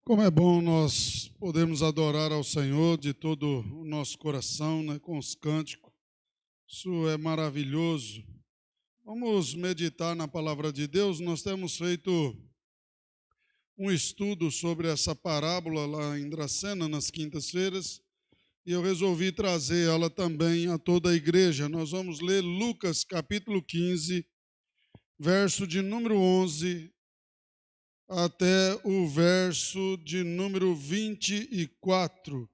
Como é bom nós podermos adorar ao Senhor de todo o nosso coração, né, com os cânticos. Isso é maravilhoso. Vamos meditar na palavra de Deus. Nós temos feito um estudo sobre essa parábola lá em Dracena, nas quintas-feiras, e eu resolvi trazer ela também a toda a igreja. Nós vamos ler Lucas capítulo 15, verso de número 11 até o verso de número 24,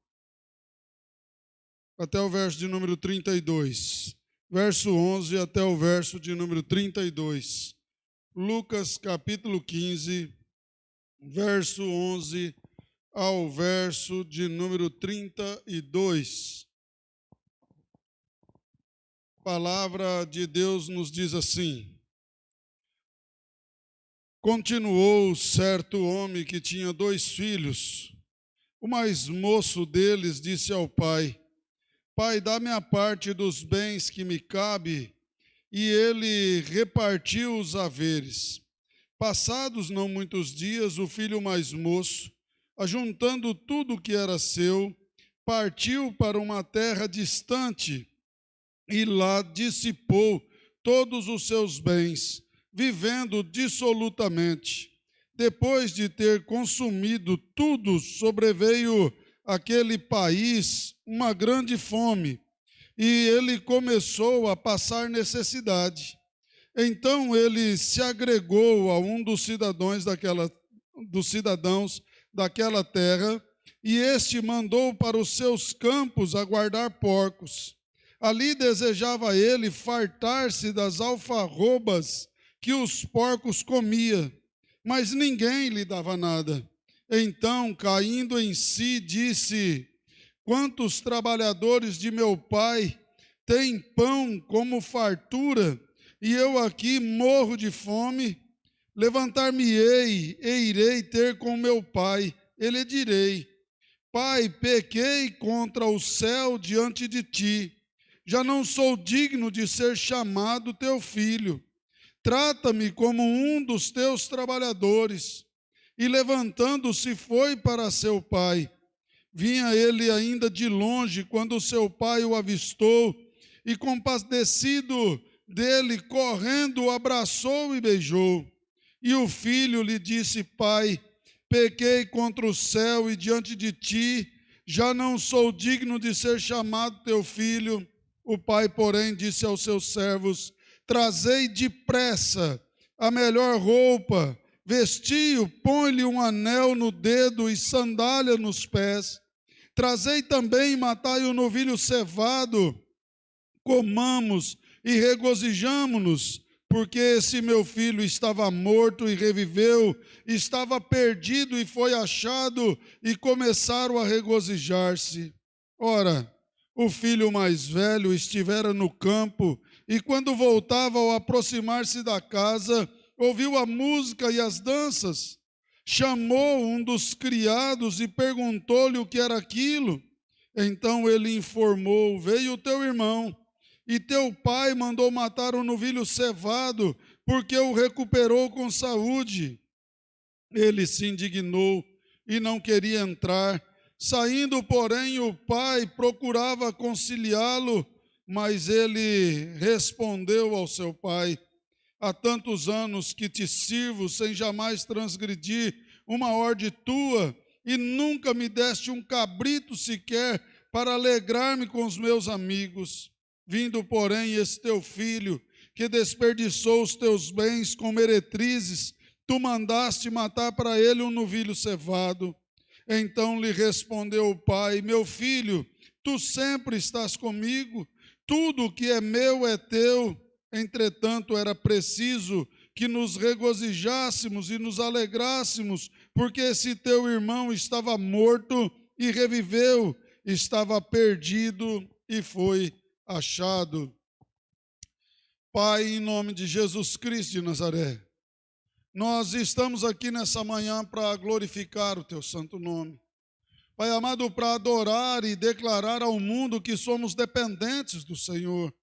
até o verso de número 32. Verso 11 até o verso de número 32. Lucas capítulo 15, verso 11 ao verso de número 32. A palavra de Deus nos diz assim: Continuou certo homem que tinha 2 filhos. O mais moço deles disse ao pai: Pai, dá-me a parte dos bens que me cabe. E ele repartiu os haveres. Passados não muitos dias, o filho mais moço, ajuntando tudo o que era seu, partiu para uma terra distante e lá dissipou todos os seus bens, vivendo dissolutamente. Depois de ter consumido tudo, sobreveio àquele país uma grande fome, e ele começou a passar necessidade. Então ele se agregou a um dos cidadãos daquela terra, e este mandou para os seus campos a guardar porcos. Ali desejava ele fartar-se das alfarrobas que os porcos comia, mas ninguém lhe dava nada. Então, caindo em si, disse: Quantos trabalhadores de meu pai têm pão como fartura, e eu aqui morro de fome? Levantar-me-ei e irei ter com meu pai. Ele direi: Pai, pequei contra o céu diante de ti. Já não sou digno de ser chamado teu filho. Trata-me como um dos teus trabalhadores. E levantando-se foi para seu pai. Vinha ele ainda de longe quando seu pai o avistou, e compadecido dele, correndo, o abraçou e beijou. E o filho lhe disse: Pai, pequei contra o céu e diante de ti, já não sou digno de ser chamado teu filho. O pai, porém, disse aos seus servos: Trazei depressa a melhor roupa, vestiu, põe-lhe um anel no dedo e sandália nos pés. Trazei também e matai o novilho cevado, comamos e regozijamo-nos, porque esse meu filho estava morto e reviveu, estava perdido e foi achado, e começaram a regozijar-se. Ora, o filho mais velho estivera no campo, e quando voltava, ao aproximar-se da casa, ouviu a música e as danças. Chamou um dos criados e perguntou-lhe o que era aquilo. Então ele informou: Veio o teu irmão, e teu pai mandou matar o novilho cevado, porque o recuperou com saúde. Ele se indignou e não queria entrar. Saindo, porém, o pai procurava conciliá-lo, mas ele respondeu ao seu pai: Há tantos anos que te sirvo sem jamais transgredir uma ordem tua, e nunca me deste um cabrito sequer para alegrar-me com os meus amigos. Vindo, porém, esse teu filho, que desperdiçou os teus bens com meretrizes, tu mandaste matar para ele um novilho cevado. Então lhe respondeu o pai: Meu filho, tu sempre estás comigo, tudo o que é meu é teu. Entretanto, era preciso que nos regozijássemos e nos alegrássemos, porque esse teu irmão estava morto e reviveu, estava perdido e foi achado. Pai, em nome de Jesus Cristo de Nazaré, nós estamos aqui nessa manhã para glorificar o teu santo nome. Pai amado, para adorar e declarar ao mundo que somos dependentes do Senhor.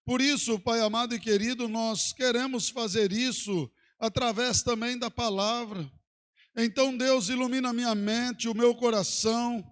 Por isso, Pai amado e querido, nós queremos fazer isso através também da palavra. Então, Deus, ilumina a minha mente, o meu coração.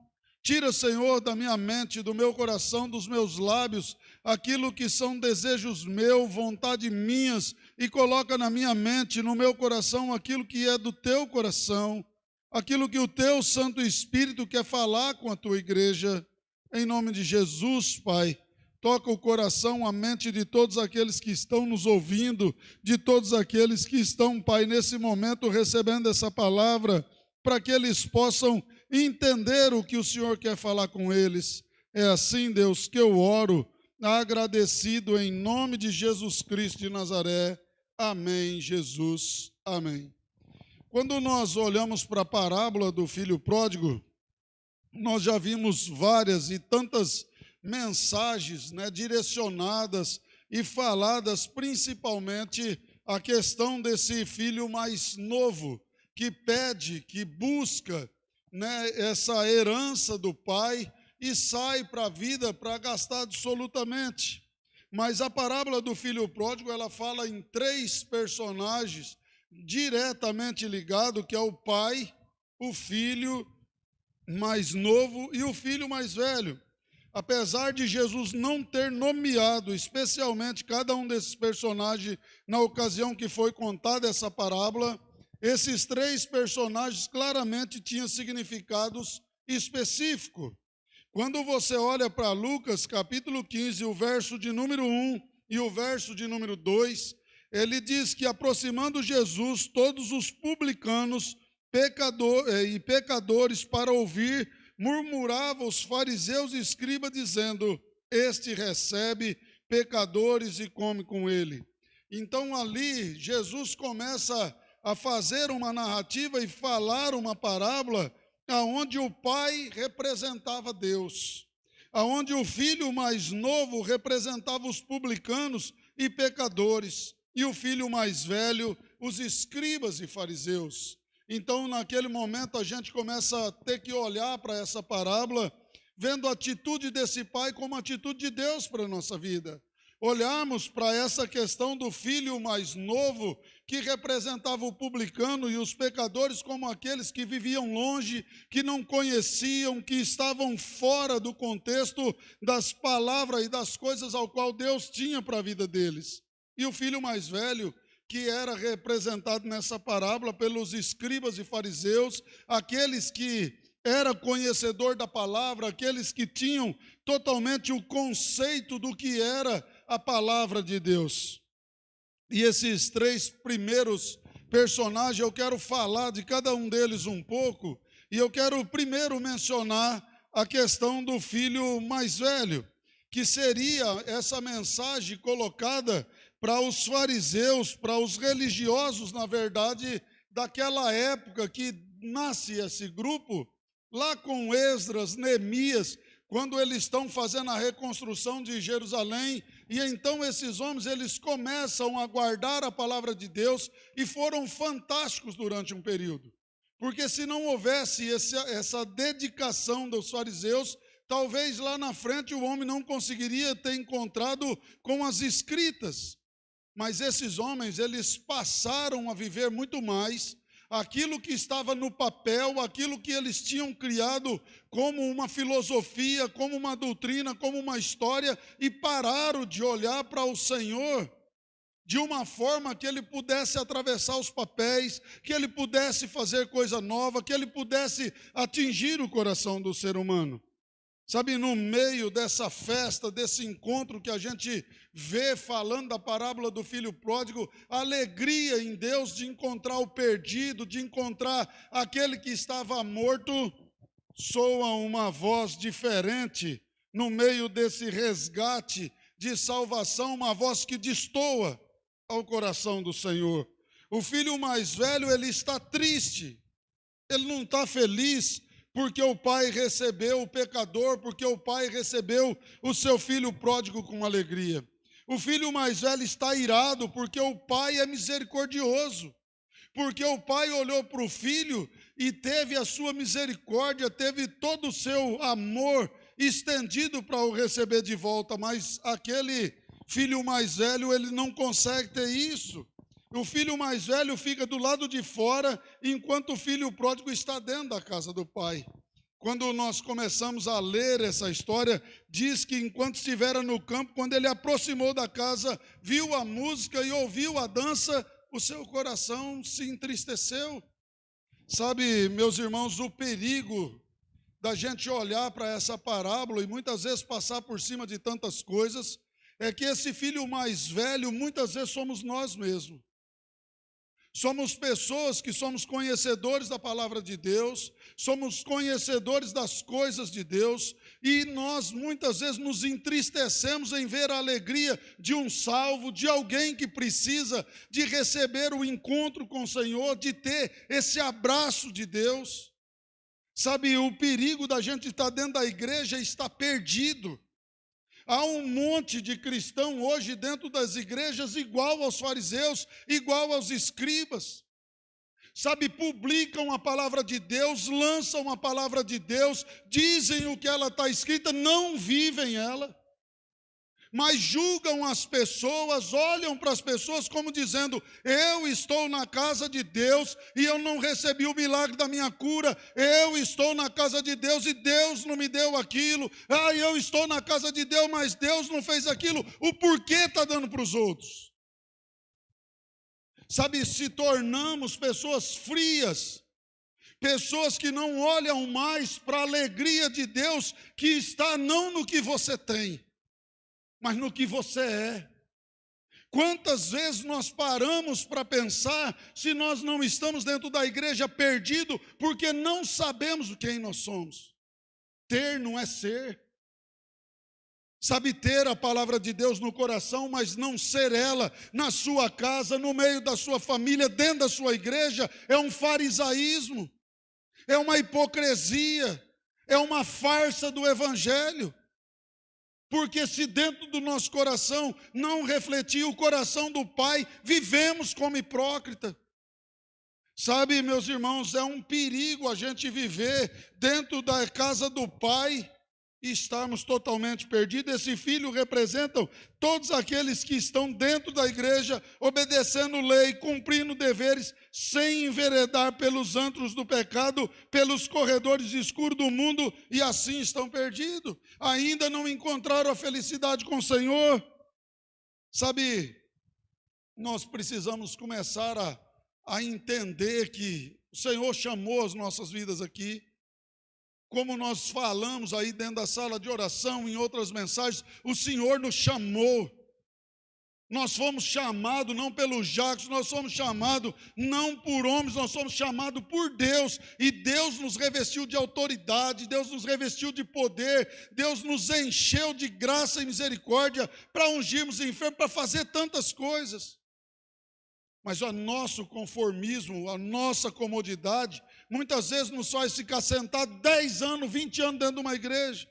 Tira, Senhor, da minha mente, do meu coração, dos meus lábios, aquilo que são desejos meus, vontade minhas, e coloca na minha mente, no meu coração, aquilo que é do teu coração, aquilo que o teu Santo Espírito quer falar com a tua igreja. Em nome de Jesus, Pai, toca o coração, a mente de todos aqueles que estão nos ouvindo, de todos aqueles que estão, Pai, nesse momento recebendo essa palavra, para que eles possam entender o que o Senhor quer falar com eles. É assim, Deus, que eu oro, agradecido em nome de Jesus Cristo de Nazaré. Amém, Jesus. Amém. Quando nós olhamos para a parábola do filho pródigo, nós já vimos várias e tantas mensagens, direcionadas e faladas principalmente a questão desse filho mais novo, que pede, que busca essa herança do pai e sai para a vida para gastar absolutamente. Mas a parábola do filho pródigo, ela fala em 3 personagens diretamente ligados, que é o pai, o filho mais novo e o filho mais velho. Apesar de Jesus não ter nomeado especialmente cada um desses personagens na ocasião que foi contada essa parábola, esses 3 personagens claramente tinham significados específicos. Quando você olha para Lucas, capítulo 15, o verso de número 1 e o verso de número 2, ele diz que, aproximando Jesus, todos os publicanos e pecadores para ouvir, murmuravam os fariseus e escribas, dizendo: este recebe pecadores e come com ele. Então ali Jesus começa a fazer uma narrativa e falar uma parábola aonde o pai representava Deus, aonde o filho mais novo representava os publicanos e pecadores, e o filho mais velho, os escribas e fariseus. Então, naquele momento, a gente começa a ter que olhar para essa parábola, vendo a atitude desse pai como a atitude de Deus para a nossa vida. Olharmos para essa questão do filho mais novo, que representava o publicano e os pecadores como aqueles que viviam longe, que não conheciam, que estavam fora do contexto das palavras e das coisas ao qual Deus tinha para a vida deles. E o filho mais velho, que era representado nessa parábola pelos escribas e fariseus, aqueles que eram conhecedor da palavra, aqueles que tinham totalmente o conceito do que era a palavra de Deus. E esses 3 primeiros personagens, eu quero falar de cada um deles um pouco, e eu quero primeiro mencionar a questão do filho mais velho, que seria essa mensagem colocada para os fariseus, para os religiosos, na verdade, daquela época que nasce esse grupo, lá com Esdras, Neemias, quando eles estão fazendo a reconstrução de Jerusalém, e então esses homens, eles começam a guardar a palavra de Deus, e foram fantásticos durante um período, porque se não houvesse essa dedicação dos fariseus, talvez lá na frente o homem não conseguiria ter encontrado com as escritas. Mas esses homens, eles passaram a viver muito mais aquilo que estava no papel, aquilo que eles tinham criado como uma filosofia, como uma doutrina, como uma história, e pararam de olhar para o Senhor de uma forma que ele pudesse atravessar os papéis, que ele pudesse fazer coisa nova, que ele pudesse atingir o coração do ser humano. Sabe, no meio dessa festa, desse encontro que a gente vê falando da parábola do filho pródigo, a alegria em Deus de encontrar o perdido, de encontrar aquele que estava morto, soa uma voz diferente no meio desse resgate de salvação, uma voz que destoa ao coração do Senhor. O filho mais velho, ele está triste, ele não está feliz, porque o pai recebeu o pecador, porque o pai recebeu o seu filho pródigo com alegria. O filho mais velho está irado, porque o pai é misericordioso, porque o pai olhou para o filho e teve a sua misericórdia, teve todo o seu amor estendido para o receber de volta, mas aquele filho mais velho, ele não consegue ter isso, O filho mais velho fica do lado de fora, enquanto o filho pródigo está dentro da casa do pai. Quando nós começamos a ler essa história, diz que enquanto estivera no campo, quando ele aproximou da casa, viu a música e ouviu a dança, o seu coração se entristeceu. Sabe, meus irmãos, o perigo da gente olhar para essa parábola e muitas vezes passar por cima de tantas coisas, é que esse filho mais velho, muitas vezes somos nós mesmos. Somos pessoas que somos conhecedores da palavra de Deus, somos conhecedores das coisas de Deus, e nós muitas vezes nos entristecemos em ver a alegria de um salvo, de alguém que precisa de receber o encontro com o Senhor, de ter esse abraço de Deus. Sabe, o perigo da gente estar dentro da igreja é estar perdido. Há um monte de cristão hoje dentro das igrejas igual aos fariseus, igual aos escribas. Sabe, publicam a palavra de Deus, lançam a palavra de Deus, dizem o que ela está escrita, não vivem ela. Mas julgam as pessoas, olham para as pessoas como dizendo: eu estou na casa de Deus e eu não recebi o milagre da minha cura, eu estou na casa de Deus e Deus não me deu aquilo, eu estou na casa de Deus, mas Deus não fez aquilo, o porquê está dando para os outros? Sabe, se tornamos pessoas frias, pessoas que não olham mais para a alegria de Deus, que está não no que você tem, mas no que você é. Quantas vezes nós paramos para pensar se nós não estamos dentro da igreja perdido, porque não sabemos quem nós somos. Ter não é ser. Sabe, ter a palavra de Deus no coração, mas não ser ela na sua casa, no meio da sua família, dentro da sua igreja, é um farisaísmo, é uma hipocrisia, é uma farsa do evangelho. Porque se dentro do nosso coração não refletir o coração do Pai, vivemos como hipócrita. Sabe, meus irmãos, é um perigo a gente viver dentro da casa do Pai e estarmos totalmente perdidos. Esse filho representa todos aqueles que estão dentro da igreja, obedecendo lei, cumprindo deveres, sem enveredar pelos antros do pecado, pelos corredores escuros do mundo, e assim estão perdidos. Ainda não encontraram a felicidade com o Senhor. Sabe, nós precisamos começar a entender que o Senhor chamou as nossas vidas aqui. Como nós falamos aí dentro da sala de oração, em outras mensagens, o Senhor nos chamou. Nós fomos chamados não pelos Jacques, nós fomos chamados não por homens, nós somos chamados por Deus. E Deus nos revestiu de autoridade, Deus nos revestiu de poder, Deus nos encheu de graça e misericórdia para ungirmos enfermos, para fazer tantas coisas. Mas o nosso conformismo, a nossa comodidade, muitas vezes nos faz ficar sentado 10 anos, 20 anos dentro de uma igreja,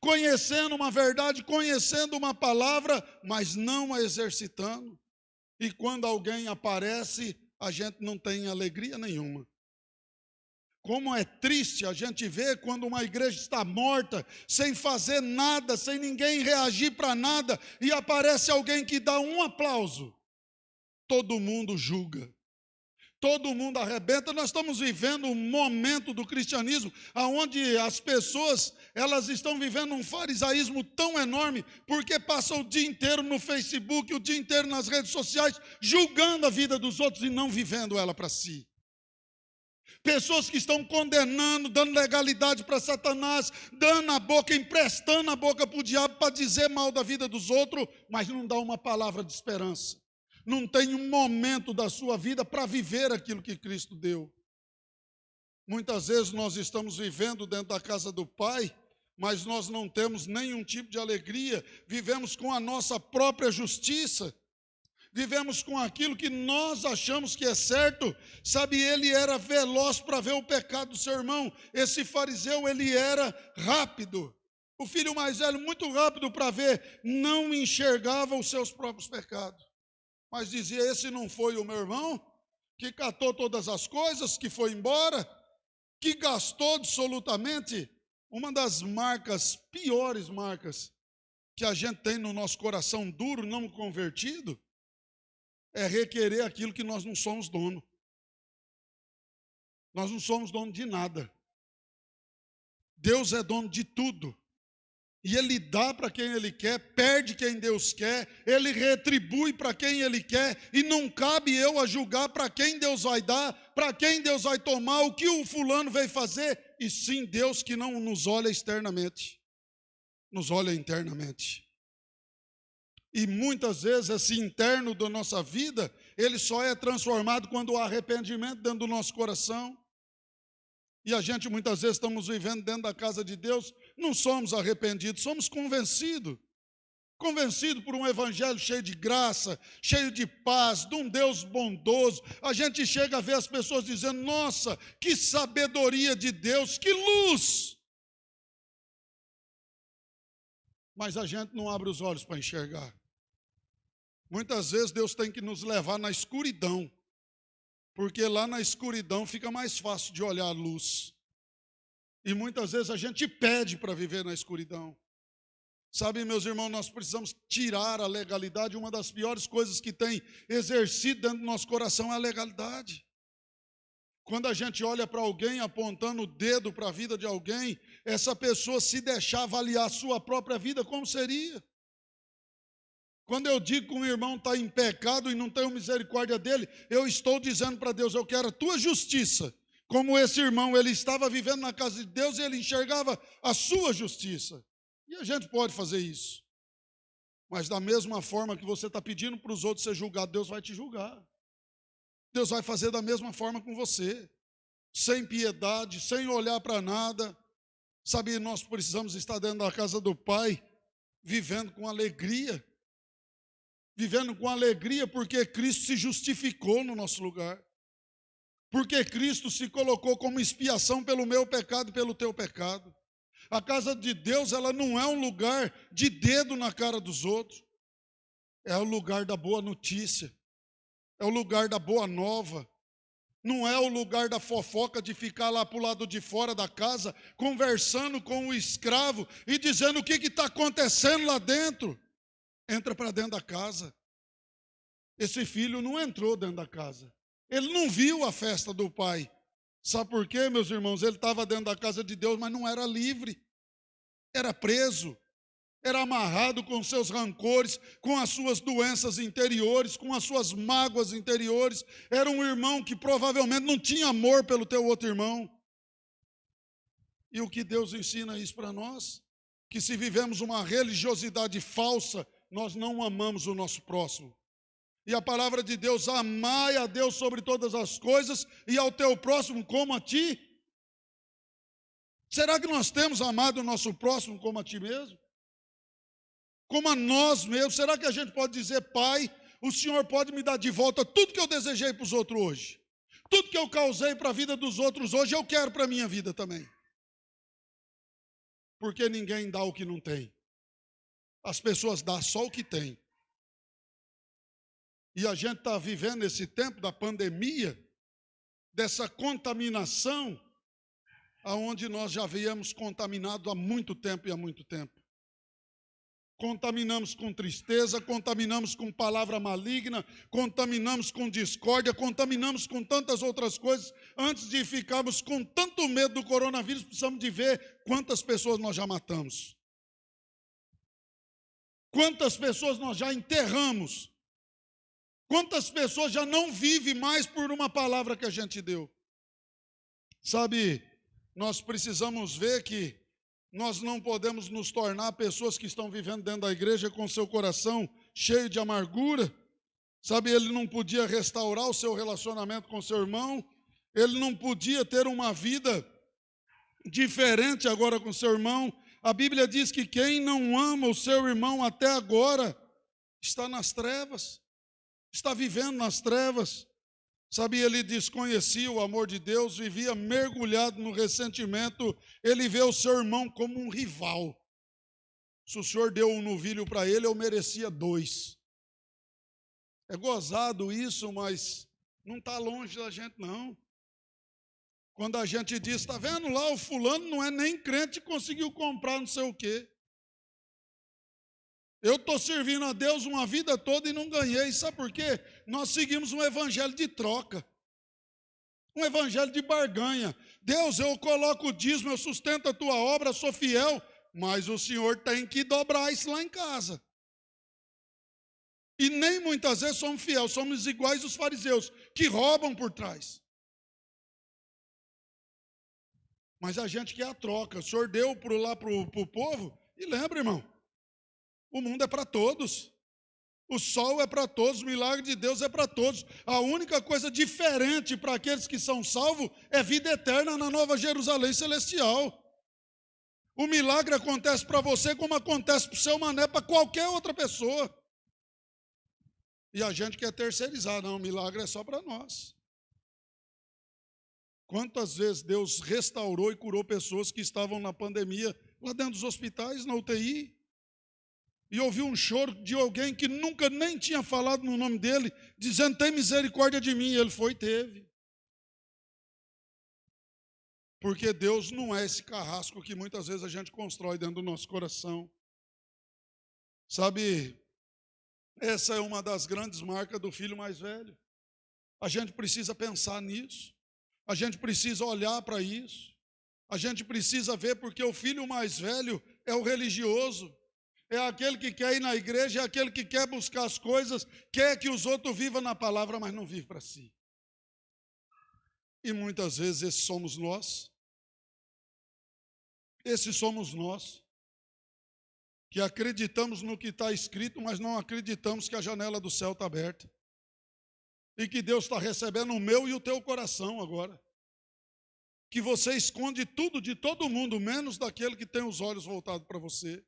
conhecendo uma verdade, conhecendo uma palavra, mas não a exercitando. E quando alguém aparece, a gente não tem alegria nenhuma. Como é triste a gente ver quando uma igreja está morta, sem fazer nada, sem ninguém reagir para nada, e aparece alguém que dá um aplauso. Todo mundo julga, todo mundo arrebenta. Nós estamos vivendo um momento do cristianismo onde as pessoas, elas estão vivendo um farisaísmo tão enorme, porque passam o dia inteiro no Facebook, o dia inteiro nas redes sociais, julgando a vida dos outros e não vivendo ela para si. Pessoas que estão condenando, dando legalidade para Satanás, dando a boca, emprestando a boca para o diabo para dizer mal da vida dos outros, mas não dá uma palavra de esperança. Não tem um momento da sua vida para viver aquilo que Cristo deu. Muitas vezes nós estamos vivendo dentro da casa do Pai, mas nós não temos nenhum tipo de alegria, vivemos com a nossa própria justiça, vivemos com aquilo que nós achamos que é certo. Sabe, ele era veloz para ver o pecado do seu irmão, esse fariseu, ele era rápido. O filho mais velho, muito rápido para ver, não enxergava os seus próprios pecados. Mas dizia: esse não foi o meu irmão, que catou todas as coisas, que foi embora, que gastou absolutamente. Uma das marcas, piores marcas, que a gente tem no nosso coração duro, não convertido, é requerer aquilo que nós não somos dono. Nós não somos dono de nada. Deus é dono de tudo. E Ele dá para quem Ele quer, perde quem Deus quer, Ele retribui para quem Ele quer, e não cabe eu a julgar para quem Deus vai dar, para quem Deus vai tomar, o que o fulano veio fazer, e sim Deus que não nos olha externamente, nos olha internamente. E muitas vezes esse interno da nossa vida, ele só é transformado quando há arrependimento dentro do nosso coração. E a gente muitas vezes estamos vivendo dentro da casa de Deus, não somos arrependidos, somos convencidos. Convencidos por um evangelho cheio de graça, cheio de paz, de um Deus bondoso. A gente chega a ver as pessoas dizendo, nossa, que sabedoria de Deus, que luz. Mas a gente não abre os olhos para enxergar. Muitas vezes Deus tem que nos levar na escuridão, porque lá na escuridão fica mais fácil de olhar a luz. E muitas vezes a gente pede para viver na escuridão. Sabe, meus irmãos, nós precisamos tirar a legalidade. Uma das piores coisas que tem exercido dentro do nosso coração é a legalidade. Quando a gente olha para alguém apontando o dedo para a vida de alguém, essa pessoa, se deixar avaliar a sua própria vida, como seria? Quando eu digo que um irmão está em pecado e não tenho misericórdia dele, eu estou dizendo para Deus, eu quero a tua justiça. Como esse irmão, ele estava vivendo na casa de Deus e ele enxergava a sua justiça. E a gente pode fazer isso. Mas da mesma forma que você está pedindo para os outros ser julgado, Deus vai te julgar. Deus vai fazer da mesma forma com você. Sem piedade, sem olhar para nada. Sabe, nós precisamos estar dentro da casa do Pai, vivendo com alegria. Vivendo com alegria porque Cristo se justificou no nosso lugar. Porque Cristo se colocou como expiação pelo meu pecado e pelo teu pecado. A casa de Deus, ela não é um lugar de dedo na cara dos outros. É o lugar da boa notícia. É o lugar da boa nova. Não é o lugar da fofoca de ficar lá para o lado de fora da casa, conversando com o escravo e dizendo o que está acontecendo lá dentro. Entra para dentro da casa. Esse filho não entrou dentro da casa. Ele não viu a festa do pai. Sabe por quê, meus irmãos? Ele estava dentro da casa de Deus, mas não era livre. Era preso. Era amarrado com seus rancores, com as suas doenças interiores, com as suas mágoas interiores. Era um irmão que provavelmente não tinha amor pelo teu outro irmão. E o que Deus ensina isso para nós? Que se vivemos uma religiosidade falsa, nós não amamos o nosso próximo. E a palavra de Deus, amai a Deus sobre todas as coisas e ao teu próximo como a ti. Será que nós temos amado o nosso próximo como a ti mesmo? Como a nós mesmos? Será que a gente pode dizer, Pai, o Senhor pode me dar de volta tudo que eu desejei para os outros hoje? Tudo que eu causei para a vida dos outros hoje, eu quero para a minha vida também. Porque ninguém dá o que não tem. As pessoas dão só o que tem. E a gente está vivendo esse tempo da pandemia, dessa contaminação, aonde nós já viemos contaminados há muito tempo e há muito tempo. Contaminamos com tristeza, contaminamos com palavra maligna, contaminamos com discórdia, contaminamos com tantas outras coisas. Antes de ficarmos com tanto medo do coronavírus, precisamos de ver quantas pessoas nós já matamos. Quantas pessoas nós já enterramos. Quantas pessoas já não vivem mais por uma palavra que a gente deu. Sabe, nós precisamos ver que nós não podemos nos tornar pessoas que estão vivendo dentro da igreja com seu coração cheio de amargura. Sabe, ele não podia restaurar o seu relacionamento com seu irmão, ele não podia ter uma vida diferente agora com seu irmão. A Bíblia diz que quem não ama o seu irmão até agora está nas trevas, está vivendo nas trevas. Sabe, ele desconhecia o amor de Deus, vivia mergulhado no ressentimento, ele vê o seu irmão como um rival. Se o Senhor deu um novilho para ele, eu merecia 2. É gozado isso, mas não está longe da gente, não. Quando a gente diz, está vendo lá, o fulano não é nem crente e conseguiu comprar não sei o quê. Eu estou servindo a Deus uma vida toda e não ganhei. Sabe por quê? Nós seguimos um evangelho de troca, um evangelho de barganha. Deus, eu coloco o dízimo, eu sustento a tua obra, sou fiel, mas o Senhor tem que dobrar isso lá em casa. E nem muitas vezes somos fiéis, somos iguais aos fariseus, que roubam por trás. Mas a gente quer a troca. O Senhor deu lá para o povo, e lembra, irmão, o mundo é para todos. O sol é para todos, o milagre de Deus é para todos. A única coisa diferente para aqueles que são salvos é vida eterna na Nova Jerusalém Celestial. O milagre acontece para você como acontece para o seu mané, para qualquer outra pessoa. E a gente quer terceirizar. Não, o milagre é só para nós. Quantas vezes Deus restaurou e curou pessoas que estavam na pandemia, lá dentro dos hospitais, na UTI, e ouviu um choro de alguém que nunca nem tinha falado no nome dele, dizendo, tem misericórdia de mim, e ele foi e teve. Porque Deus não é esse carrasco que muitas vezes a gente constrói dentro do nosso coração. Sabe, essa é uma das grandes marcas do filho mais velho. A gente precisa pensar nisso. A gente precisa olhar para isso. A gente precisa ver, porque o filho mais velho é o religioso. É aquele que quer ir na igreja, é aquele que quer buscar as coisas, quer que os outros vivam na palavra, mas não vive para si. E muitas vezes esses somos nós. Esses somos nós, que acreditamos no que está escrito, mas não acreditamos que a janela do céu está aberta. E que Deus está recebendo o meu e o teu coração agora. Que você esconde tudo de todo mundo, menos daquele que tem os olhos voltados para você.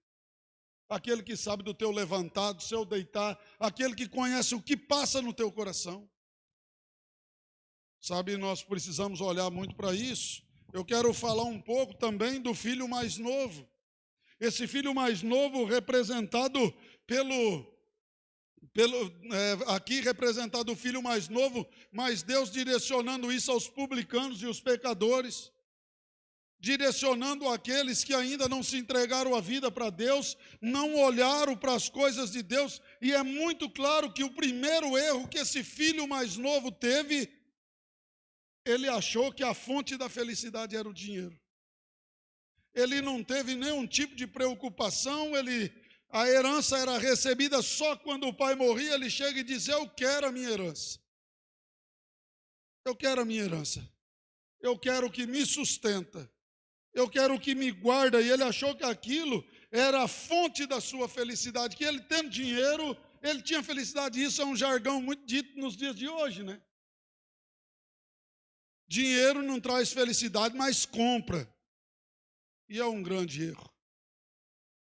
Aquele que sabe do teu levantar, do seu deitar, aquele que conhece o que passa no teu coração. Sabe, nós precisamos olhar muito para isso. Eu quero falar um pouco também do filho mais novo. Esse filho mais novo representado aqui representado o filho mais novo, mas Deus direcionando isso aos publicanos e os pecadores, direcionando aqueles que ainda não se entregaram a vida para Deus, não olharam para as coisas de Deus, e é muito claro que o primeiro erro que esse filho mais novo teve, ele achou que a fonte da felicidade era o dinheiro. Ele não teve nenhum tipo de preocupação, a herança era recebida só quando o pai morria, ele chega e diz, eu quero a minha herança. Eu quero a minha herança. Eu quero o que me sustenta. Eu quero o que me guarda. E ele achou que aquilo era a fonte da sua felicidade, que ele tendo dinheiro, ele tinha felicidade. Isso é um jargão muito dito nos dias de hoje, né? Dinheiro não traz felicidade, mas compra. E é um grande erro.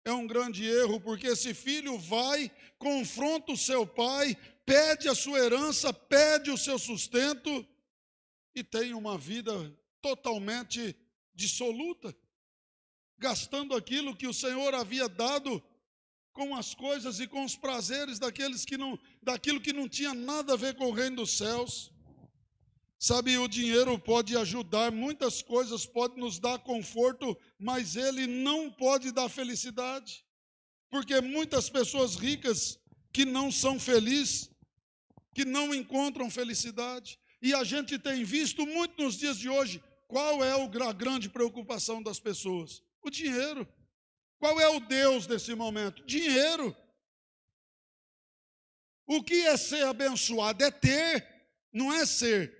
É um grande erro, porque esse filho vai, confronta o seu pai, pede a sua herança, pede o seu sustento e tem uma vida totalmente dissoluta, gastando aquilo que o Senhor havia dado com as coisas e com os prazeres daquilo que não tinha nada a ver com o reino dos céus. Sabe, o dinheiro pode ajudar, muitas coisas podem nos dar conforto, mas ele não pode dar felicidade. Porque muitas pessoas ricas que não são felizes, que não encontram felicidade. E a gente tem visto muito nos dias de hoje, qual é a grande preocupação das pessoas? O dinheiro. Qual é o Deus desse momento? Dinheiro. O que é ser abençoado? É ter, não é ser.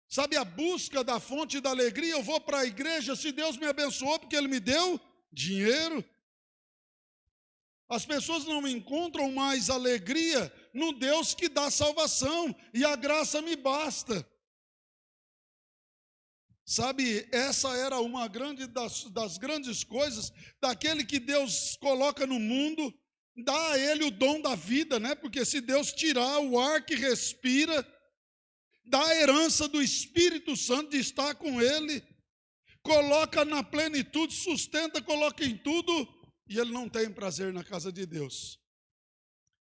Sabe, a busca da fonte da alegria, eu vou para a igreja, se Deus me abençoou porque Ele me deu dinheiro. As pessoas não encontram mais alegria no Deus que dá salvação, e a graça me basta. Sabe, essa era uma das grandes coisas, daquele que Deus coloca no mundo, dá a ele o dom da vida, né? Porque se Deus tirar o ar que respira, dá a herança do Espírito Santo de estar com ele, coloca na plenitude, sustenta, coloca em tudo, e ele não tem prazer na casa de Deus.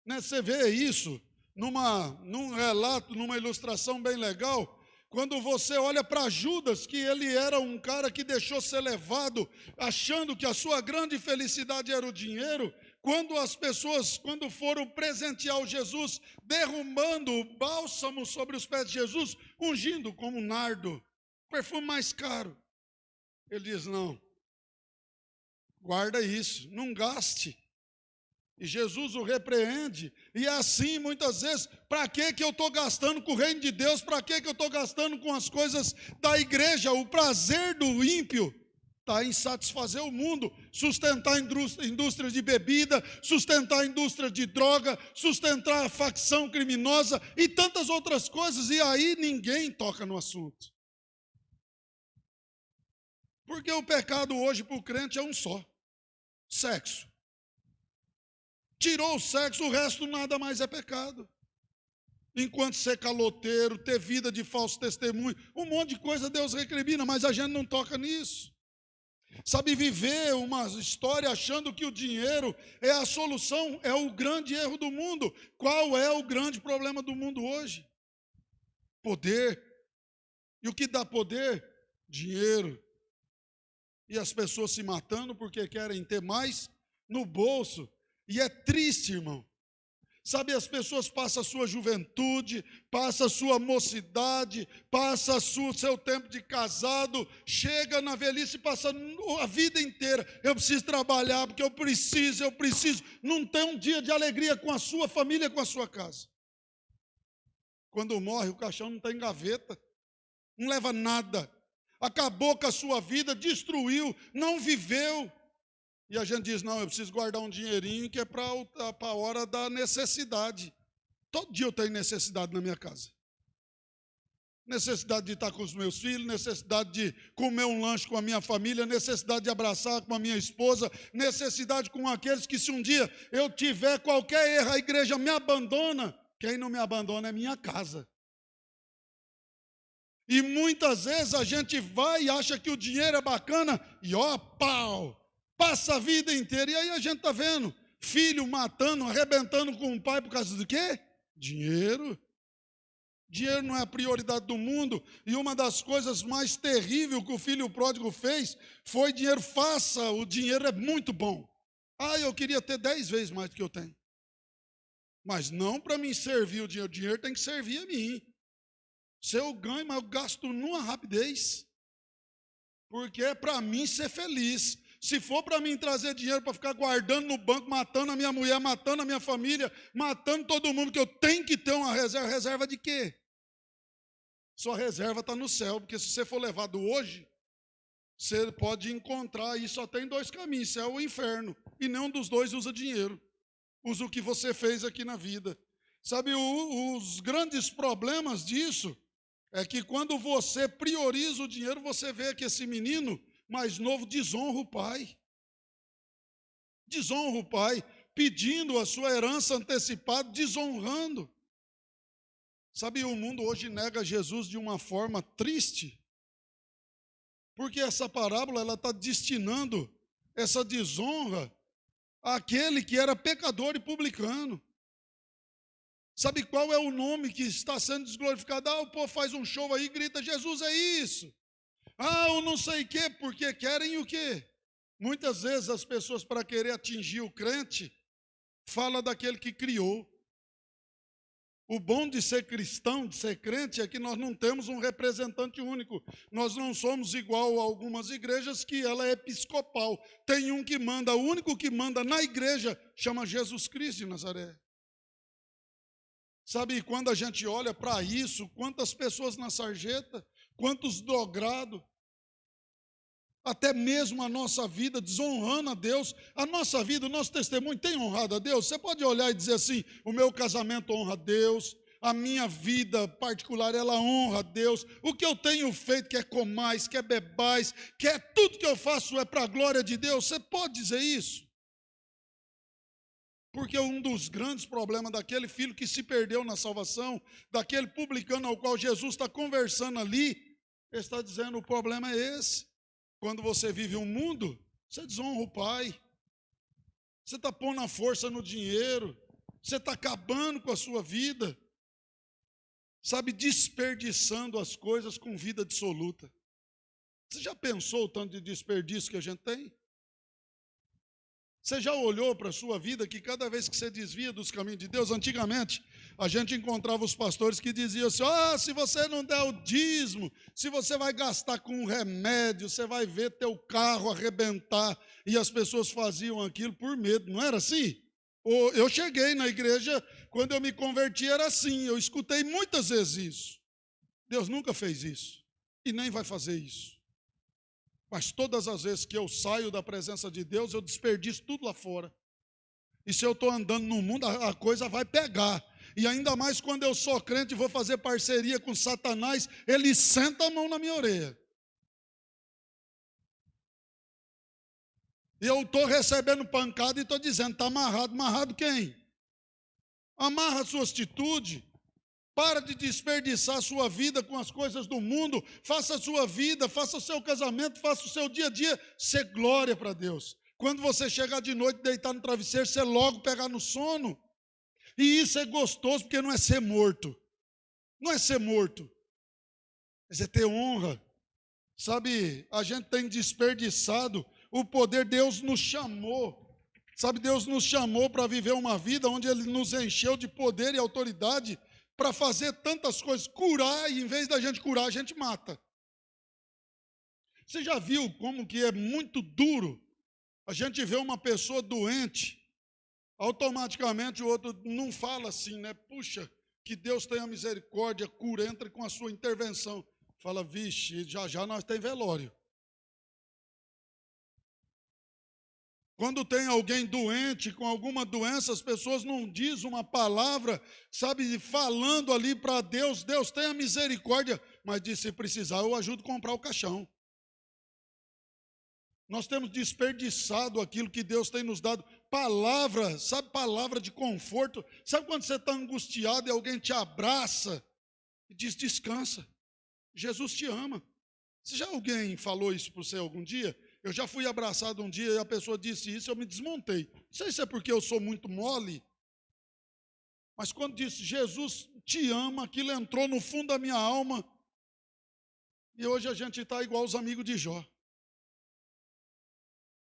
Né? Você vê isso num relato, numa ilustração bem legal, Quando você olha para Judas, que ele era um cara que deixou ser levado, achando que a sua grande felicidade era o dinheiro, quando as pessoas, quando foram presentear o Jesus, derramando o bálsamo sobre os pés de Jesus, ungindo como um nardo, perfume mais caro. Ele diz, não, guarda isso, não gaste. E Jesus o repreende, e é assim muitas vezes, para que eu estou gastando com o reino de Deus, para que eu estou gastando com as coisas da igreja? O prazer do ímpio está em satisfazer o mundo, sustentar a indústria de bebida, sustentar a indústria de droga, sustentar a facção criminosa e tantas outras coisas, e aí ninguém toca no assunto. Porque o pecado hoje para o crente é um só, sexo. Tirou o sexo, o resto nada mais é pecado. Enquanto ser caloteiro, ter vida de falso testemunho, um monte de coisa Deus recrimina, mas a gente não toca nisso. Sabe, viver uma história achando que o dinheiro é a solução, é o grande erro do mundo. Qual é o grande problema do mundo hoje? Poder. E o que dá poder? Dinheiro. E as pessoas se matando porque querem ter mais no bolso. E é triste, irmão. Sabe, as pessoas passam a sua juventude, passam a sua mocidade, passam o seu tempo de casado, chega na velhice e passa a vida inteira. Eu preciso trabalhar, porque eu preciso. Não tem um dia de alegria com a sua família, com a sua casa. Quando morre, o caixão não tem gaveta, não leva nada. Acabou com a sua vida, destruiu, não viveu. E a gente diz, não, eu preciso guardar um dinheirinho que é para a hora da necessidade. Todo dia eu tenho necessidade na minha casa. Necessidade de estar com os meus filhos, necessidade de comer um lanche com a minha família, necessidade de abraçar com a minha esposa, necessidade com aqueles que se um dia eu tiver qualquer erro, a igreja me abandona. Quem não me abandona é minha casa. E muitas vezes a gente vai e acha que o dinheiro é bacana e ó, pau! Passa a vida inteira, e aí a gente está vendo filho matando, arrebentando com o pai por causa do quê? Dinheiro. Dinheiro não é a prioridade do mundo, e uma das coisas mais terríveis que o filho pródigo fez foi dinheiro. Faça, o dinheiro é muito bom. Ah, eu queria ter 10 vezes mais do que eu tenho. Mas não para mim servir o dinheiro tem que servir a mim. Se eu ganho, mas eu gasto numa rapidez, porque é para mim ser feliz. Se for para mim trazer dinheiro para ficar guardando no banco, matando a minha mulher, matando a minha família, matando todo mundo, que eu tenho que ter uma reserva. Reserva de quê? Sua reserva está no céu, porque se você for levado hoje, você pode encontrar, e só tem 2 caminhos, céu ou inferno, e nenhum dos dois usa dinheiro. Usa o que você fez aqui na vida. Sabe, os grandes problemas disso é que quando você prioriza o dinheiro, você vê que esse menino mais novo desonra o pai. Desonra o pai, pedindo a sua herança antecipada, desonrando. Sabe, o mundo hoje nega Jesus de uma forma triste, porque essa parábola ela está destinando essa desonra àquele que era pecador e publicano. Sabe qual é o nome que está sendo desglorificado? Ah, o povo faz um show aí e grita, Jesus é isso. Ah, eu não sei o quê, porque querem o quê? Muitas vezes as pessoas, para querer atingir o crente, falam daquele que criou. O bom de ser cristão, de ser crente, é que nós não temos um representante único. Nós não somos igual a algumas igrejas que ela é episcopal. Tem um que manda, o único que manda na igreja chama Jesus Cristo de Nazaré. Sabe, quando a gente olha para isso, quantas pessoas na sarjeta, quantos dogrados, até mesmo a nossa vida desonrando a Deus, a nossa vida, o nosso testemunho tem honrado a Deus? Você pode olhar e dizer assim, o meu casamento honra a Deus, a minha vida particular, ela honra a Deus, o que eu tenho feito, quer comais, quer bebais, quer tudo que eu faço é para a glória de Deus, você pode dizer isso? Porque um dos grandes problemas daquele filho que se perdeu na salvação, daquele publicano ao qual Jesus está conversando ali, ele está dizendo, o problema é esse. Quando você vive um mundo, você desonra o pai. Você está pondo a força no dinheiro. Você está acabando com a sua vida. sabe, desperdiçando as coisas com vida dissoluta. Você já pensou o tanto de desperdício que a gente tem? Você já olhou para a sua vida que cada vez que você desvia dos caminhos de Deus, antigamente a gente encontrava os pastores que diziam assim: se você não der o dízimo, se você vai gastar com um remédio, você vai ver teu carro arrebentar, e as pessoas faziam aquilo por medo, não era assim? Eu cheguei na igreja, quando eu me converti era assim, eu escutei muitas vezes isso. Deus nunca fez isso, e nem vai fazer isso. Mas todas as vezes que eu saio da presença de Deus, eu desperdiço tudo lá fora. E se eu estou andando no mundo, a coisa vai pegar. E ainda mais quando eu sou crente e vou fazer parceria com Satanás, ele senta a mão na minha orelha. E eu estou recebendo pancada e estou dizendo: está amarrado. Amarrado quem? Amarra a sua atitude. Para de desperdiçar a sua vida com as coisas do mundo. Faça a sua vida, faça o seu casamento, faça o seu dia a dia. Ser glória para Deus. Quando você chegar de noite, deitar no travesseiro, você logo pegar no sono. E isso é gostoso, porque não é ser morto. Não é ser morto. Mas é ter honra. Sabe, a gente tem desperdiçado o poder. Deus nos chamou. Sabe, Deus nos chamou para viver uma vida onde Ele nos encheu de poder e autoridade para fazer tantas coisas, curar, e em vez da gente curar, a gente mata. Você já viu como que é muito duro a gente vê uma pessoa doente, automaticamente o outro não fala assim, né? Puxa, que Deus tenha misericórdia, cura, entra com a sua intervenção. Fala: vixe, já nós temos velório. Quando tem alguém doente, com alguma doença, as pessoas não dizem uma palavra, sabe, falando ali para Deus: Deus tenha misericórdia, mas diz: se precisar, eu ajudo a comprar o caixão. Nós temos desperdiçado aquilo que Deus tem nos dado. Palavra, sabe, palavra de conforto. Sabe quando você está angustiado e alguém te abraça e diz: descansa, Jesus te ama. Se já alguém falou isso para você algum dia? Eu já fui abraçado um dia e a pessoa disse isso, eu me desmontei. Não sei se é porque eu sou muito mole, mas quando disse: Jesus te ama, aquilo entrou no fundo da minha alma. E hoje a gente está igual os amigos de Jó.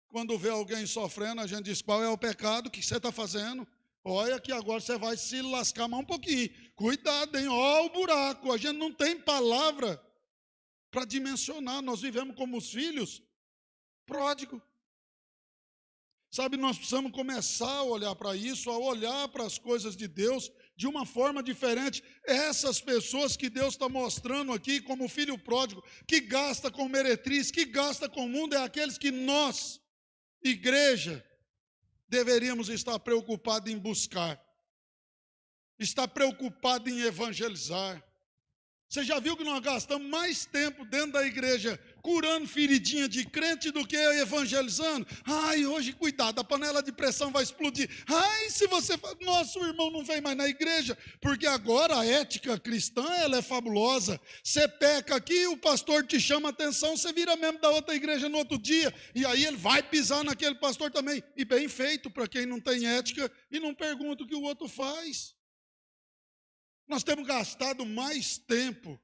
Quando vê alguém sofrendo, a gente diz: qual é o pecado que você está fazendo? Olha que agora você vai se lascar mais um pouquinho. Cuidado, hein? Ó o buraco. A gente não tem palavra para dimensionar. Nós vivemos como os filhos pródigo. Sabe, nós precisamos começar a olhar para isso, a olhar para as coisas de Deus de uma forma diferente. Essas pessoas que Deus está mostrando aqui como filho pródigo, que gasta com meretriz, que gasta com o mundo, é aqueles que nós, igreja, deveríamos estar preocupados em buscar, estar preocupado em evangelizar. Você já viu que nós gastamos mais tempo dentro da igreja curando feridinha de crente do que evangelizando? Ai, hoje cuidado, a panela de pressão vai explodir. Ai, se você... Nosso irmão não vem mais na igreja, porque agora a ética cristã, ela é fabulosa. Você peca aqui, o pastor te chama a atenção, você vira membro da outra igreja no outro dia, e aí ele vai pisar naquele pastor também. E bem feito para quem não tem ética e não pergunta o que o outro faz. Nós temos gastado mais tempo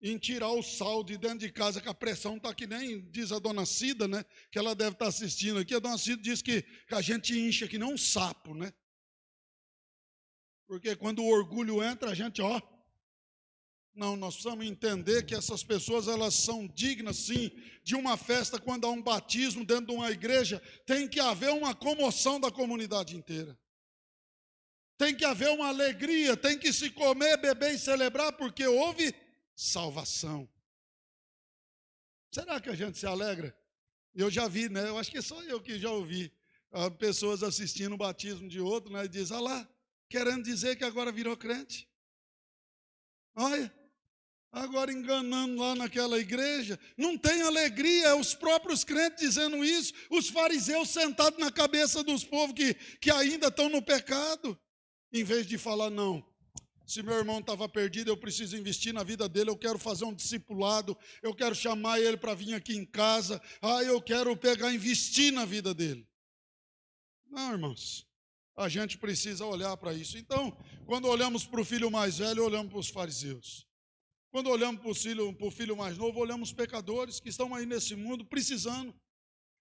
em tirar o sal de dentro de casa, que a pressão está que nem, diz a dona Cida, né? Que ela deve estar assistindo aqui. A dona Cida diz que a gente incha que nem um sapo, né? Porque quando o orgulho entra, a gente, Não, nós precisamos entender que essas pessoas, elas são dignas, sim, de uma festa. Quando há um batismo dentro de uma igreja, tem que haver uma comoção da comunidade inteira. Tem que haver uma alegria, tem que se comer, beber e celebrar, porque houve salvação. Será que a gente se alegra? Eu já vi, né? Eu acho que só eu que já ouvi pessoas assistindo o batismo de outro, né? E diz: olha lá, querendo dizer que agora virou crente. Olha, agora enganando lá naquela igreja. Não tem alegria, é os próprios crentes dizendo isso. Os fariseus sentados na cabeça dos povos que ainda estão no pecado. Em vez de falar: não, se meu irmão estava perdido, eu preciso investir na vida dele, eu quero fazer um discipulado, eu quero chamar ele para vir aqui em casa, eu quero investir na vida dele. Não, irmãos, A gente precisa olhar para isso. Então, quando olhamos para o filho mais velho, olhamos para os fariseus. Quando olhamos para o filho mais novo, olhamos os pecadores que estão aí nesse mundo precisando,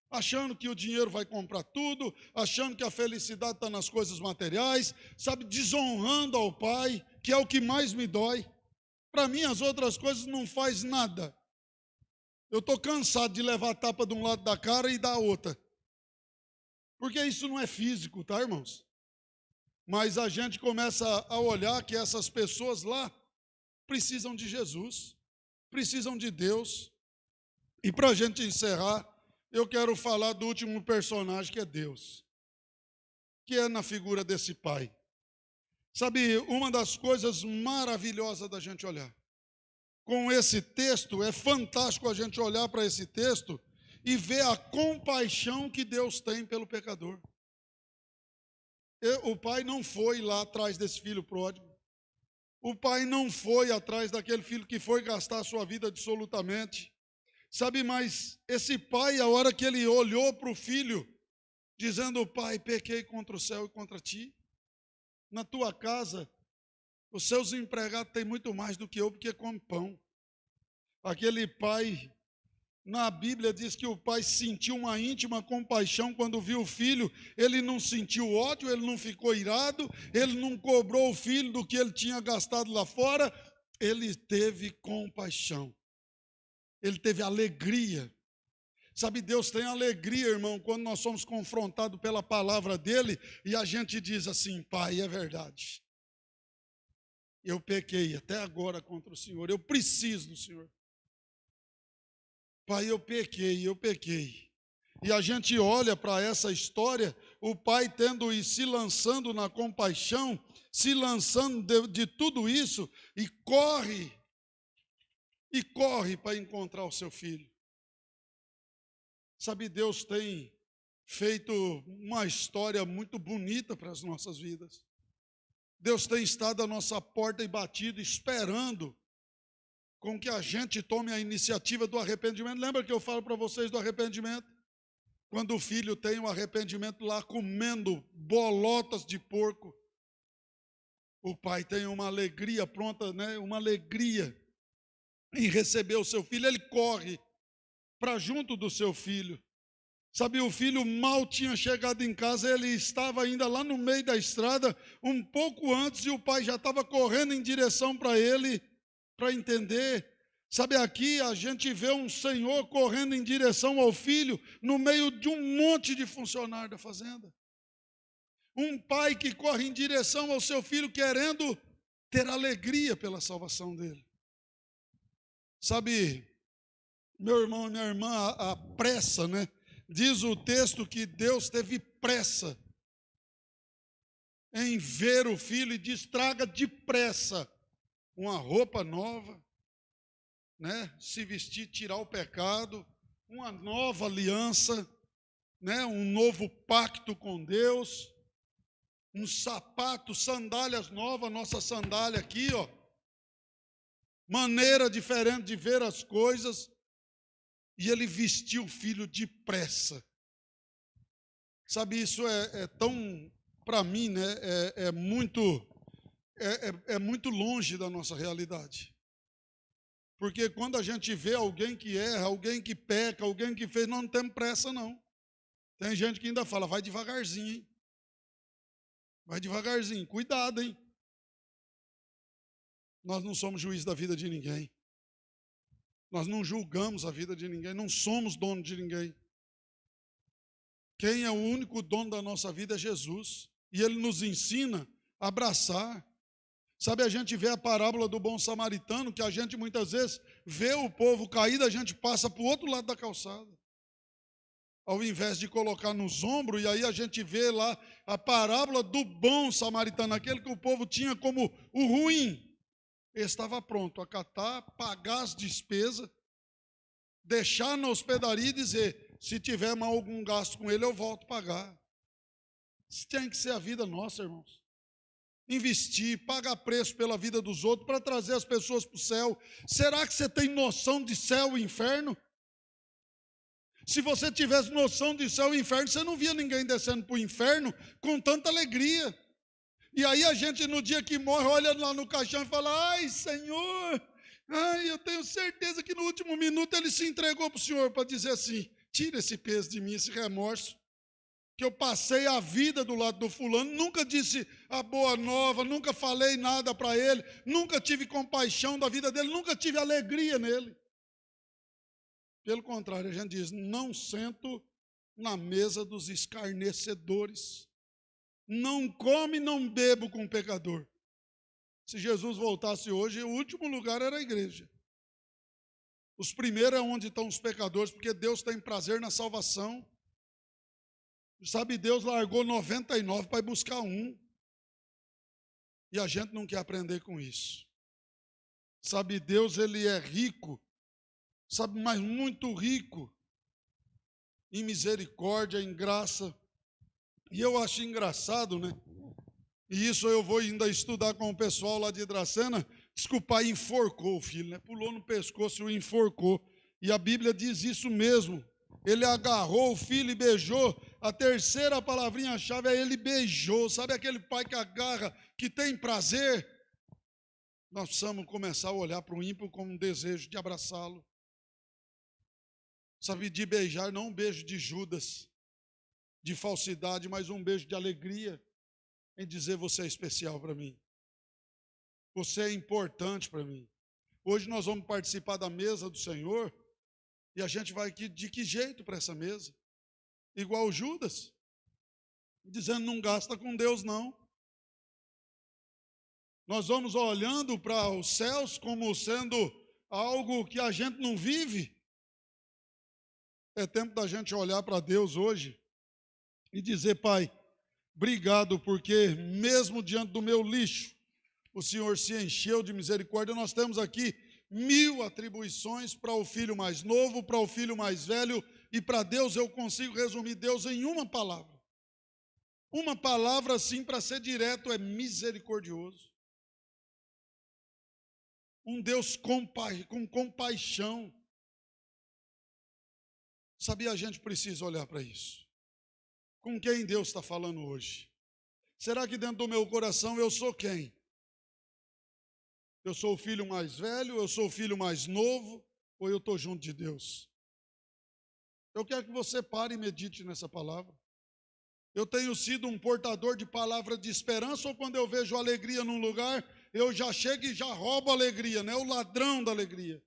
achando que o dinheiro vai comprar tudo, achando que a felicidade está nas coisas materiais, sabe, desonrando ao pai, que é o que mais me dói. Para mim, as outras coisas não faz nada. Eu estou cansado de levar a tapa de um lado da cara e da outra. Porque isso não é físico, tá, irmãos? Mas a gente começa a olhar que essas pessoas lá precisam de Jesus, precisam de Deus. E para a gente encerrar, eu quero falar do último personagem, que é Deus, que é na figura desse pai. Sabe, uma das coisas maravilhosas da gente olhar com esse texto, é fantástico a gente olhar para esse texto e ver a compaixão que Deus tem pelo pecador. O pai não foi lá atrás desse filho pródigo. O pai não foi atrás daquele filho que foi gastar a sua vida absolutamente. Sabe, mas esse pai, a hora que ele olhou para o filho, dizendo: pai, pequei contra o céu e contra ti. Na tua casa, os seus empregados têm muito mais do que eu, porque comem pão. Aquele pai, na Bíblia diz que o pai sentiu uma íntima compaixão quando viu o filho. Ele não sentiu ódio, ele não ficou irado, ele não cobrou o filho do que ele tinha gastado lá fora. Ele teve compaixão, ele teve alegria. Sabe, Deus tem alegria, irmão, quando nós somos confrontados pela palavra dele e a gente diz assim: pai, é verdade, eu pequei até agora contra o Senhor, eu preciso do Senhor. Pai, eu pequei. E a gente olha para essa história, o pai tendo e se lançando na compaixão, se lançando de tudo isso, e corre para encontrar o seu filho. Sabe, Deus tem feito uma história muito bonita para as nossas vidas. Deus tem estado à nossa porta e batido, esperando com que a gente tome a iniciativa do arrependimento. Lembra que eu falo para vocês do arrependimento? Quando o filho tem um arrependimento lá comendo bolotas de porco, o pai tem uma alegria pronta, né? Uma alegria em receber o seu filho. Ele corre para junto do seu filho. Sabe, o filho mal tinha chegado em casa, ele estava ainda lá no meio da estrada, um pouco antes, e o pai já estava correndo em direção para ele, para entender. Sabe, aqui a gente vê um senhor correndo em direção ao filho, no meio de um monte de funcionário da fazenda. Um pai que corre em direção ao seu filho, querendo ter alegria pela salvação dele. Sabe, meu irmão e minha irmã, a pressa, né? Diz o texto que Deus teve pressa em ver o filho e diz: traga depressa uma roupa nova, né? Se vestir, tirar o pecado, uma nova aliança, né? Um novo pacto com Deus, um sapato, sandálias novas, nossa sandália aqui, ó, maneira diferente de ver as coisas. E ele vestiu o filho depressa. Sabe, isso é tão, para mim, né, é muito longe da nossa realidade. Porque quando a gente vê alguém que erra, alguém que peca, alguém que fez, nós não temos pressa, não. Tem gente que ainda fala: vai devagarzinho, hein? Vai devagarzinho, cuidado, hein? Nós não somos juiz da vida de ninguém. Nós não julgamos a vida de ninguém, não somos dono de ninguém. Quem é o único dono da nossa vida é Jesus. E Ele nos ensina a abraçar. Sabe, a gente vê a parábola do bom samaritano, que a gente muitas vezes vê o povo caído, a gente passa para o outro lado da calçada. Ao invés de colocar nos ombros, e aí a gente vê lá a parábola do bom samaritano, aquele que o povo tinha como o ruim. Ele estava pronto a catar, pagar as despesas, deixar na hospedaria e dizer: se tiver mal algum gasto com ele, eu volto a pagar. Isso tem que ser a vida nossa, irmãos. Investir, pagar preço pela vida dos outros, para trazer as pessoas para o céu. Será que você tem noção de céu e inferno? Se você tivesse noção de céu e inferno, você não via ninguém descendo para o inferno com tanta alegria. E aí a gente, no dia que morre, olha lá no caixão e fala: ai, Senhor, ai, eu tenho certeza que no último minuto ele se entregou para o Senhor para dizer assim: tira esse peso de mim, esse remorso, que eu passei a vida do lado do fulano, nunca disse a boa nova, nunca falei nada para ele, nunca tive compaixão da vida dele, nunca tive alegria nele. Pelo contrário, a gente diz: não sento na mesa dos escarnecedores, não come, não bebo com o pecador. Se Jesus voltasse hoje, o último lugar era a igreja. Os primeiros é onde estão os pecadores, porque Deus tem prazer na salvação. Sabe, Deus largou 99 para ir buscar um. E a gente não quer aprender com isso. Sabe, Deus, ele é rico, sabe, mas muito rico em misericórdia, em graça. E eu acho engraçado, né? E isso eu vou ainda estudar com o pessoal lá de Dracena. Desculpa, enforcou o filho, né? Pulou no pescoço e o enforcou. E a Bíblia diz isso mesmo. Ele agarrou o filho e beijou. A terceira palavrinha-chave é ele beijou. Sabe aquele pai que agarra, que tem prazer? Nós precisamos começar a olhar para o ímpio com um desejo de abraçá-lo. Sabe, de beijar, não um beijo de Judas, de falsidade, mas um beijo de alegria em dizer: você é especial para mim. Você é importante para mim. Hoje nós vamos participar da mesa do Senhor e a gente vai de que jeito para essa mesa? Igual Judas, dizendo: não gasta com Deus não. Nós vamos olhando para os céus como sendo algo que a gente não vive. É tempo da gente olhar para Deus hoje e dizer: Pai, obrigado, porque mesmo diante do meu lixo, o Senhor se encheu de misericórdia. Nós temos aqui 1000 atribuições para o filho mais novo, para o filho mais velho, e para Deus eu consigo resumir Deus em uma palavra. Uma palavra, assim, para ser direto, é misericordioso. Um Deus com compaixão. Sabia, a gente precisa olhar para isso. Com quem Deus está falando hoje? Será que dentro do meu coração eu sou quem? Eu sou o filho mais velho, eu sou o filho mais novo, ou eu estou junto de Deus? Eu quero que você pare e medite nessa palavra. Eu tenho sido um portador de palavra de esperança, ou quando eu vejo alegria num lugar, eu já chego e já roubo a alegria, né? O ladrão da alegria.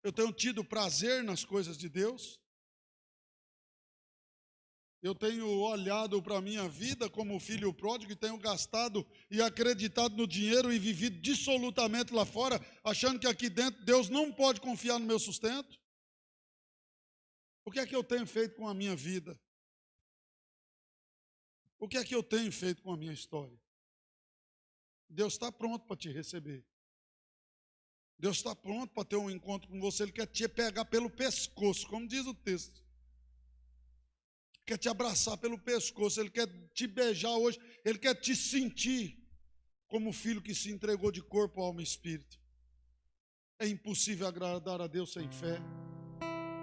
Eu tenho tido prazer nas coisas de Deus. Eu tenho olhado para a minha vida como filho pródigo e tenho gastado e acreditado no dinheiro e vivido dissolutamente lá fora, achando que aqui dentro Deus não pode confiar no meu sustento. O que é que eu tenho feito com a minha vida? O que é que eu tenho feito com a minha história? Deus está pronto para te receber. Deus está pronto para ter um encontro com você. Ele quer te pegar pelo pescoço, como diz o texto. Quer te abraçar pelo pescoço. Ele quer te beijar hoje. Ele quer te sentir como filho que se entregou de corpo, alma e espírito. É impossível agradar a Deus sem fé.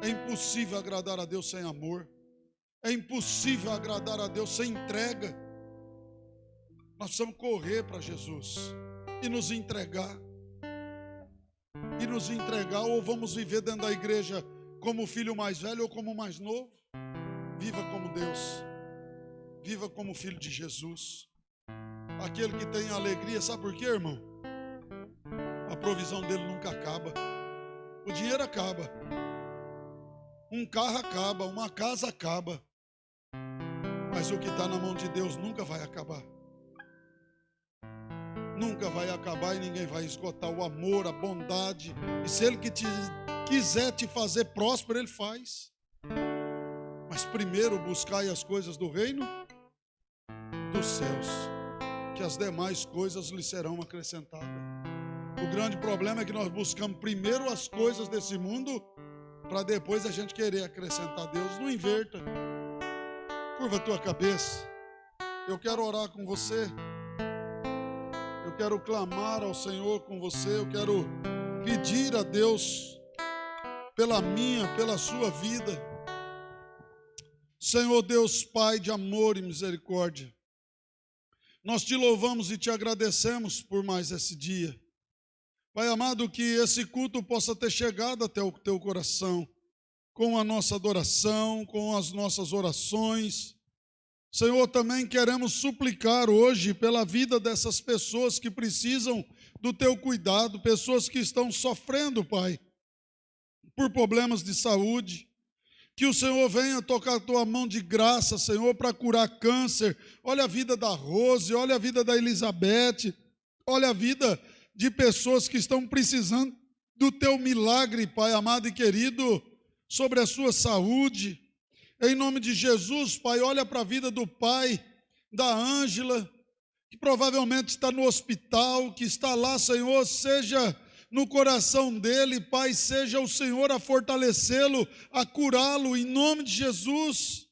É impossível agradar a Deus sem amor. É impossível agradar a Deus sem entrega. Nós precisamos correr para Jesus e nos entregar. E nos entregar, ou vamos viver dentro da igreja como o filho mais velho ou como o mais novo. Viva como Deus. Viva como filho de Jesus. Aquele que tem alegria, sabe por quê, irmão? A provisão dele nunca acaba. O dinheiro acaba. Um carro acaba, uma casa acaba. Mas o que está na mão de Deus nunca vai acabar. Nunca vai acabar e ninguém vai esgotar o amor, a bondade. E se Ele quiser te fazer próspero, Ele faz. Mas primeiro buscai as coisas do reino dos céus, que as demais coisas lhe serão acrescentadas. O grande problema é que nós buscamos primeiro as coisas desse mundo, para depois a gente querer acrescentar Deus. Não inverta. Curva a tua cabeça. Eu quero orar com você. Eu quero clamar ao Senhor com você. Eu quero pedir a Deus pela minha, pela sua vida. Senhor Deus, Pai de amor e misericórdia, nós te louvamos e te agradecemos por mais esse dia. Pai amado, que esse culto possa ter chegado até o teu coração, com a nossa adoração, com as nossas orações. Senhor, também queremos suplicar hoje pela vida dessas pessoas que precisam do teu cuidado, pessoas que estão sofrendo, Pai, por problemas de saúde. Que o Senhor venha tocar a tua mão de graça, Senhor, para curar câncer. Olha a vida da Rose, olha a vida da Elizabeth, olha a vida de pessoas que estão precisando do teu milagre, Pai amado e querido, sobre a sua saúde. Em nome de Jesus, Pai, olha para a vida do pai da Ângela, que provavelmente está no hospital, que está lá, Senhor, seja no coração dele, Pai, seja o Senhor a fortalecê-lo, a curá-lo, em nome de Jesus.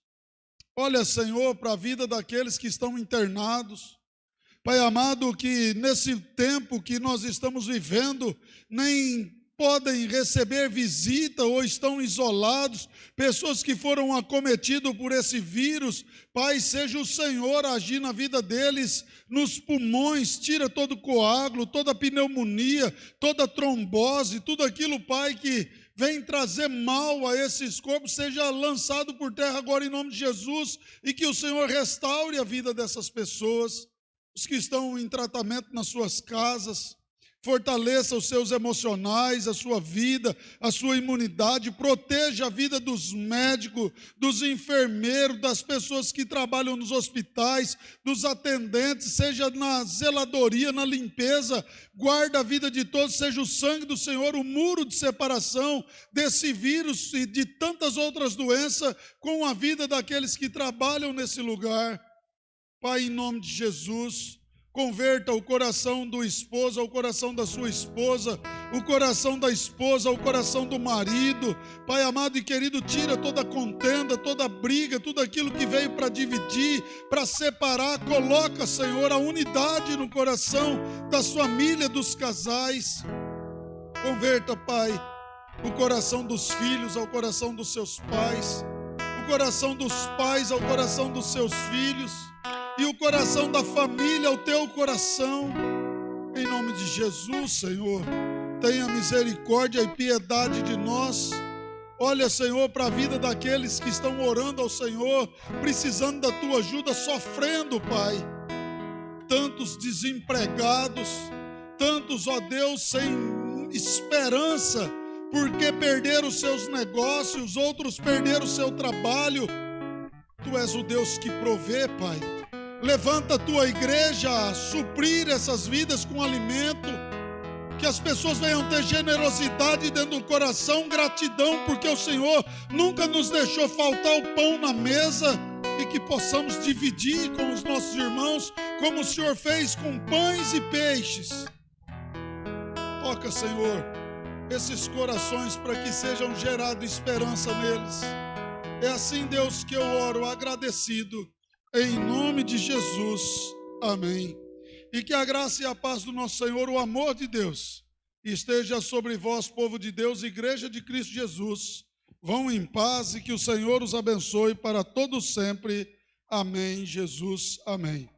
Olha, Senhor, para a vida daqueles que estão internados. Pai amado, que nesse tempo que nós estamos vivendo, nem podem receber visita ou estão isolados, pessoas que foram acometidas por esse vírus. Pai, seja o Senhor a agir na vida deles, nos pulmões, tira todo coágulo, toda pneumonia, toda trombose, tudo aquilo, Pai, que vem trazer mal a esses corpos, seja lançado por terra agora em nome de Jesus, e que o Senhor restaure a vida dessas pessoas, os que estão em tratamento nas suas casas. Fortaleça os seus emocionais, a sua vida, a sua imunidade, proteja a vida dos médicos, dos enfermeiros, das pessoas que trabalham nos hospitais, dos atendentes, seja na zeladoria, na limpeza, guarda a vida de todos, seja o sangue do Senhor, o muro de separação desse vírus e de tantas outras doenças com a vida daqueles que trabalham nesse lugar. Pai, em nome de Jesus, converta o coração do esposo ao coração da sua esposa, o coração da esposa ao coração do marido. Pai amado e querido, tira toda contenda, toda briga, tudo aquilo que veio para dividir, para separar. Coloca, Senhor, a unidade no coração das famílias, dos casais. Converta, Pai, o coração dos filhos ao coração dos seus pais, o coração dos pais ao coração dos seus filhos, e o coração da família ao teu coração. Em nome de Jesus, Senhor, tenha misericórdia e piedade de nós. Olha, Senhor, para a vida daqueles que estão orando ao Senhor, precisando da tua ajuda, sofrendo, Pai. Tantos desempregados, tantos, ó Deus, sem esperança, porque perderam os seus negócios, outros perderam o seu trabalho. Tu és o Deus que provê, Pai. Levanta a tua igreja a suprir essas vidas com alimento, que as pessoas venham ter generosidade dentro do coração, gratidão, porque o Senhor nunca nos deixou faltar o pão na mesa, e que possamos dividir com os nossos irmãos, como o Senhor fez com pães e peixes. Toca, Senhor, esses corações para que sejam gerada esperança neles. É assim, Deus, que eu oro agradecido, em nome de Jesus, amém. E que a graça e a paz do nosso Senhor, o amor de Deus, esteja sobre vós, povo de Deus, igreja de Cristo Jesus. Vão em paz e que o Senhor os abençoe para todos sempre. Amém, Jesus, amém.